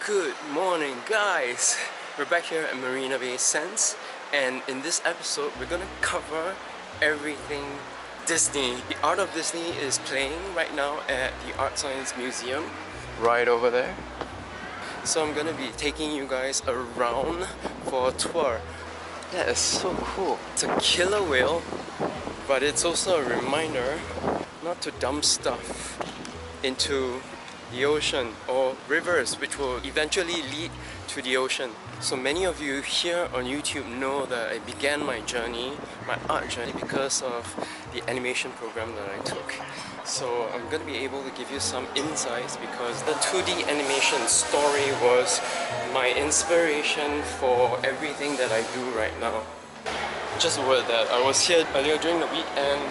Good morning, guys! We're back here at Marina Bay Sands, and in this episode we're gonna cover everything Disney. The Art of Disney is playing right now at the Art Science Museum right over there. So I'm gonna be taking you guys around for a tour. That is so cool. It's a killer whale, but it's also a reminder not to dump stuff into the ocean or rivers, which will eventually lead to the ocean. So many of you here on YouTube know that I began my journey, my art journey, because of the animation program that I took. So I'm going to be able to give you some insights because the 2D animation story was my inspiration for everything that I do right now. Just a word that I was here earlier during the week and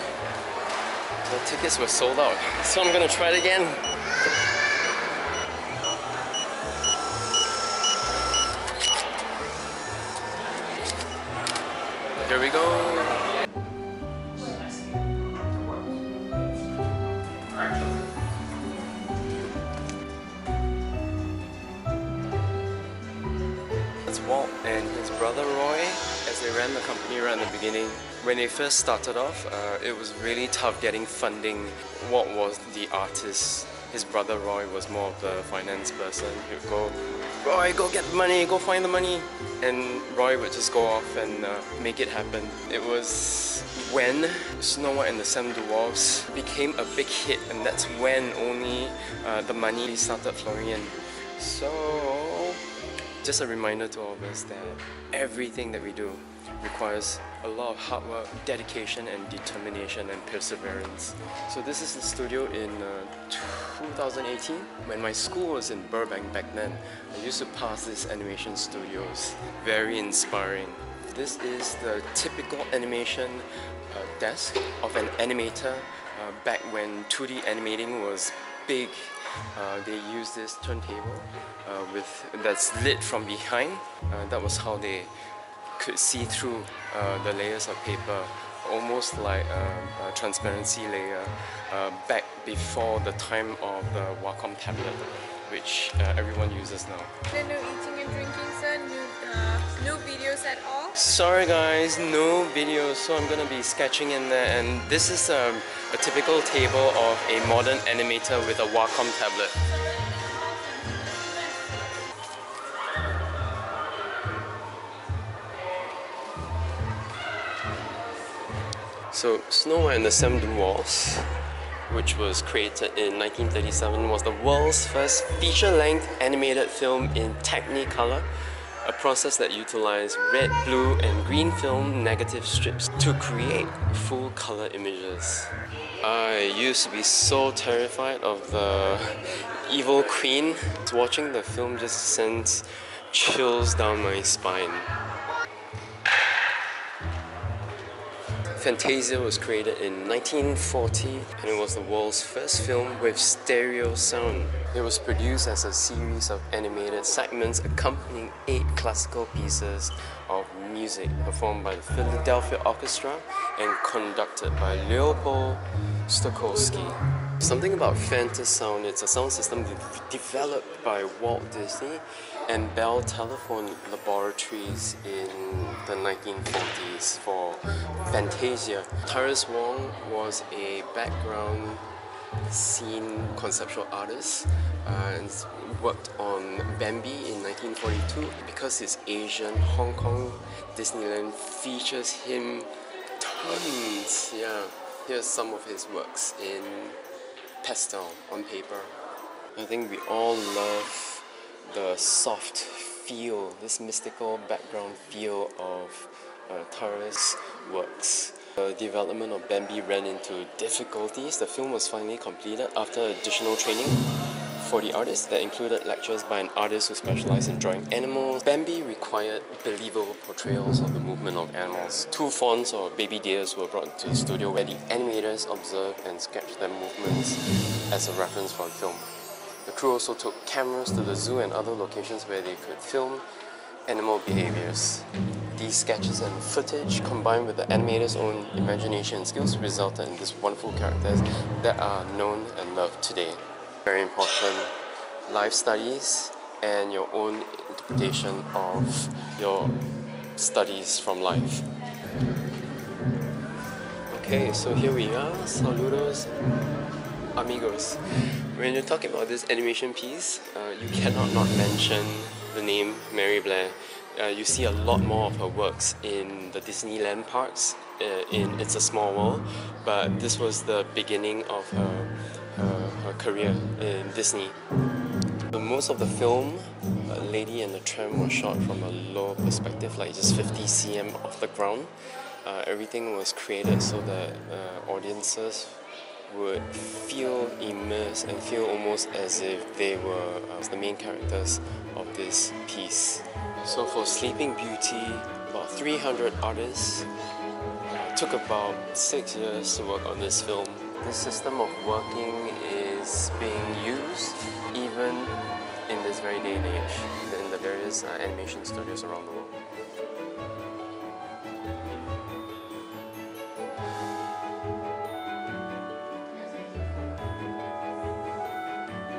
the tickets were sold out. So I'm going to try it again. Here we go! It's Walt and his brother Roy, as they ran the company right in the beginning. When they first started off, it was really tough getting funding. Walt was the artist. His brother Roy was more of the finance person. He would go, "Roy, go get the money, go find the money." And Roy would just go off and make it happen. It was when Snow White and the Seven Dwarfs became a big hit, and that's when only the money started flowing in. So, just a reminder to all of us that everything that we do requires a lot of hard work, dedication and determination and perseverance. So this is the studio in 2018. When my school was in Burbank back then, I used to pass these animation studios. Very inspiring. This is the typical animation desk of an animator back when 2D animating was big. They used this turntable that's lit from behind. That was how they could see through the layers of paper, almost like a transparency layer back before the time of the Wacom tablet, which everyone uses now. No eating and drinking, sir? No videos at all? Sorry guys, no videos, so I'm gonna be sketching in there, and this is a typical table of a modern animator with a Wacom tablet. So, Snow White and the Seven Dwarfs, which was created in 1937, was the world's first feature-length animated film in Technicolor, a process that utilized red, blue and green film negative strips to create full-color images. I used to be so terrified of the evil queen. Watching the film just sends chills down my spine. Fantasia was created in 1940 and it was the world's first film with stereo sound. It was produced as a series of animated segments accompanying 8 classical pieces of music performed by the Philadelphia Orchestra and conducted by Leopold Stokowski. Something about Fantasound, it's a sound system developed by Walt Disney and Bell Telephone Laboratories in the 1940s for Fantasia. Tyrus Wong was a background scene conceptual artist and worked on Bambi in 1942. Because he's Asian, Hong Kong Disneyland features him tons. Yeah, here's some of his works in pastel on paper. I think we all love the soft feel, this mystical background feel of Tyrus' works. The development of Bambi ran into difficulties. The film was finally completed after additional training for the artists that included lectures by an artist who specialized in drawing animals. Bambi required believable portrayals of the movement of animals. 2 fawns or baby deers were brought into the studio where the animators observed and sketched their movements as a reference for the film. The crew also took cameras to the zoo and other locations where they could film animal behaviors. These sketches and footage, combined with the animators' own imagination and skills, resulted in these wonderful characters that are known and loved today. Very important, life studies and your own interpretation of your studies from life. Okay, so here we are. Saludos, amigos. When you're talking about this animation piece, you cannot not mention the name Mary Blair. You see a lot more of her works in the Disneyland parks in It's a Small World, but this was the beginning of her career in Disney. Most of the film, Lady and the Tramp, was shot from a low perspective, like just 50 cm off the ground. Everything was created so that audiences would feel immersed and feel almost as if they were the main characters of this piece. So for Sleeping Beauty, about 300 artists. Took about 6 years to work on this film. This system of working is being used even in this very day and age in the various animation studios around the world.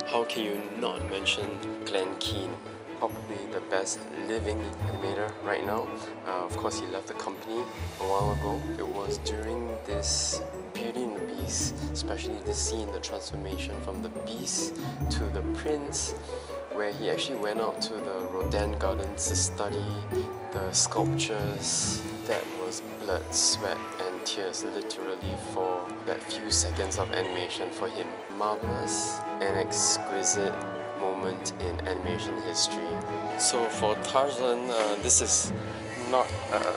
How can you not mention Glenn Keane? Probably the best living animator right now. Of course, he left the company a while ago. It was during this Beauty and the Beast, especially this scene, the transformation from the Beast to the Prince, where he actually went out to the Rodin Gardens to study the sculptures. That was blood, sweat and tears literally for that few seconds of animation for him. Marvelous and exquisite moment in animation history. So for Tarzan, this is not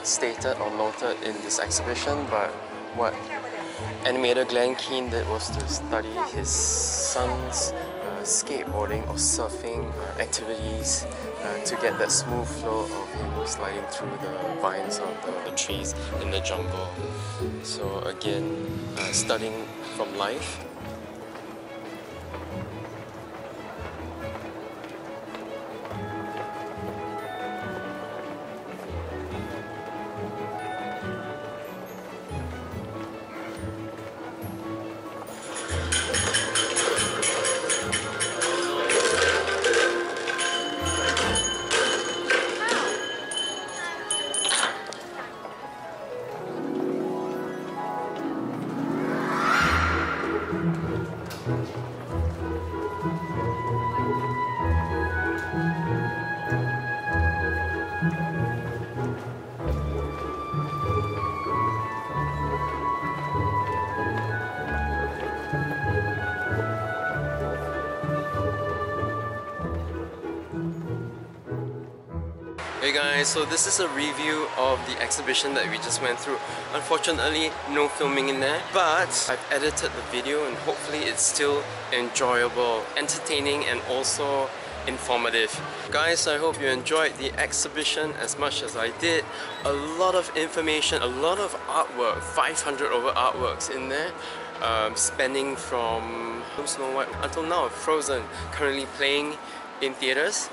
stated or noted in this exhibition, but what animator Glenn Keane did was to study his son's skateboarding or surfing activities to get that smooth flow of him sliding through the vines of the trees in the jungle. So again, studying from life. Hey guys, so this is a review of the exhibition that we just went through. Unfortunately, no filming in there, but I've edited the video and hopefully it's still enjoyable, entertaining and also informative. Guys, I hope you enjoyed the exhibition as much as I did. A lot of information, a lot of artwork, 500 over artworks in there, spanning from Snow White until now, Frozen, currently playing in theaters.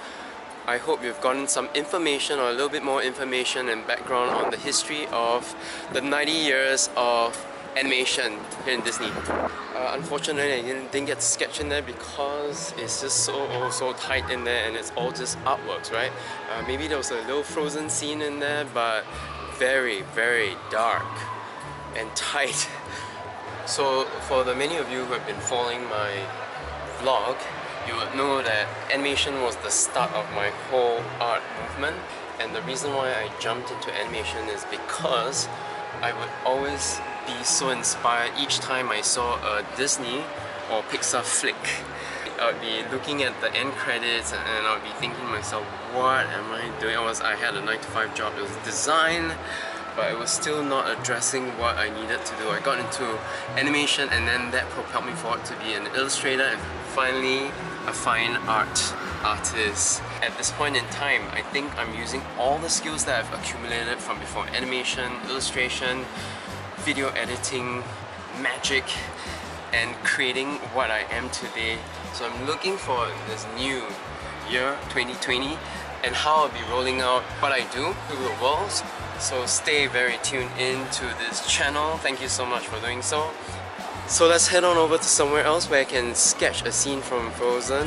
I hope you've gotten some information or a little bit more information and background on the history of the 90 years of animation here in Disney. Unfortunately, I didn't get to sketch in there because it's just so tight in there and it's all just artworks, right? Maybe there was a little Frozen scene in there, but very, very dark and tight. So for the many of you who have been following my vlog, you would know that animation was the start of my whole art movement, and the reason why I jumped into animation is because I would always be so inspired each time I saw a Disney or Pixar flick. I would be looking at the end credits and I would be thinking to myself, what am I doing? I had a 9-to-5 job, it was design, but it was still not addressing what I needed to do. I got into animation and then that propelled me forward to be an illustrator and finally a fine artist. At this point in time, I think I'm using all the skills that I've accumulated from before: animation, illustration, video editing, magic, and creating what I am today. So I'm looking for this new year, 2020, and how I'll be rolling out what I do to the world. So stay very tuned in to this channel. Thank you so much for doing so. So let's head on over to somewhere else where I can sketch a scene from Frozen.